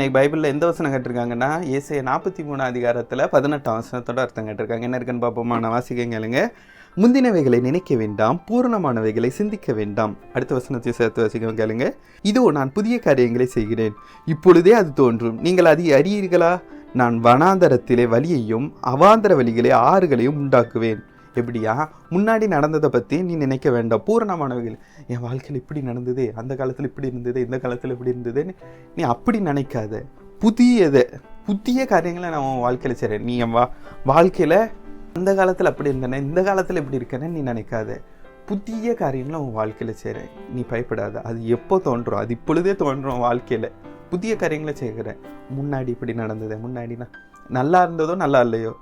இன்னைக்கு பைபிளில் எந்த வசனம் கேட்டிருக்காங்கன்னா, ஏசாயா 43 அதிகாரத்தில் 18 வசனத்தோட அர்த்தம் கேட்டிருக்காங்க. என்ன இருக்குன்னு பார்ப்போமா? நான் வாசிக்க கேளுங்க. முந்தினவைகளை நினைக்க வேண்டாம், பூரணமானவைகளை சிந்திக்க வேண்டாம். அடுத்த வசனத்தை சேர்த்து வாசிக்க கேளுங்க. இதோ நான் புதிய காரியங்களை செய்கிறேன், இப்பொழுதே அது தோன்றும், நீங்கள் அதை அறியீர்களா? நான் வனாந்தரத்திலே வழியையும் அவாந்தர வழிகளே ஆறுகளையும் உண்டாக்குவேன். எப்படியா? முன்னாடி நடந்ததை பற்றி நீ நினைக்க வேண்டாம். பூரணமானவைகள், என் வாழ்க்கையில் இப்படி நடந்தது, அந்த காலத்தில் இப்படி இருந்தது, இந்த காலத்தில் இப்படி இருந்ததுன்னு நீ அப்படி நினைக்காத. புதிய காரியங்களை நான் உன் வாழ்க்கையில் செய்கிறேன். நீ என் வாழ்க்கையில் அந்த காலத்தில் அப்படி இருந்தேனே, இந்த காலத்தில் இப்படி இருக்கேன்னு நீ நினைக்காத. புதிய காரியங்களை உன் வாழ்க்கையில் செய்கிறேன், நீ பயப்படாத. அது எப்போ தோன்றும்? அது இப்பொழுதே தோன்றும். வாழ்க்கையில் புதிய காரியங்களை செய்கிறேன். முன்னாடி இப்படி நடந்தது, முன்னாடி நான் நல்லா இருந்ததோ நல்லா இல்லையோ,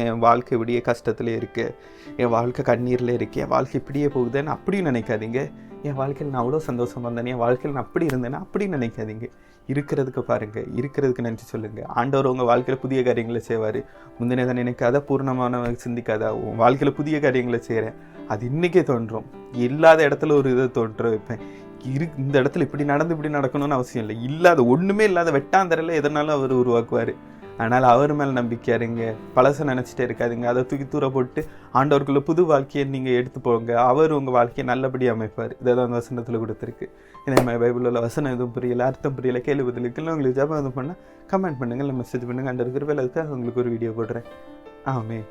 என் வாழ்க்கை இப்படியே கஷ்டத்தில் இருக்குது, என் வாழ்க்கை கண்ணீரில் இருக்குது, என் வாழ்க்கை இப்படியே போகுதுன்னு அப்படியும் நினைக்காதீங்க. என் வாழ்க்கையில் நான் அவ்வளோ சந்தோஷமாக இருந்தேன், என் வாழ்க்கையில் நான் அப்படி இருந்தேன்னா அப்படின்னு நினைக்காதீங்க. இருக்கிறதுக்கு பாருங்கள், இருக்கிறதுக்கு நினச்சி சொல்லுங்கள். ஆண்டவர் உங்கள் வாழ்க்கையில் புதிய காரியங்களை செய்வார். முந்தினதை நினைக்காத, பூர்ணமானவ சிந்திக்காத. உன் வாழ்க்கையில் புதிய காரியங்களை செய்கிறேன், அது இன்றைக்கே தோன்றும். இல்லாத இடத்துல ஒரு இதை தோன்ற வைப்பேன். இந்த இடத்துல இப்படி நடக்கணும்னு அவசியம் இல்லை. இல்லாத ஒன்றுமே இல்லாத வெட்டாந்தரையில் எதனாலும் அவர் உருவாக்குவார். அதனால் அவர் மேலே நம்பிக்கை இருங்க. பழசை நினச்சிட்டே இருக்காதுங்க. அதை தூக்கி தூர போட்டு ஆண்டவருக்குள்ள புது வாழ்க்கையை நீங்கள் எடுத்து போங்க. அவர் உங்கள் வாழ்க்கையை நல்லபடியாக அமைப்பார். இதை தான் அந்த வசனத்தில் கொடுத்துருக்கு. இதே மாதிரி பைபிளில் வசனம் எதுவும் புரியலை, அர்த்தம் புரியலை, கேள்வி பதிலுக்குன்னு உங்களுக்கு ஜாபம் எதுவும் பண்ணால் கமெண்ட் பண்ணுங்கள், இல்லை மெசேஜ் பண்ணுங்கள். அந்த இருக்கிற வேலை அதுக்காக உங்களுக்கு ஒரு வீடியோ போடுறேன். ஆமே.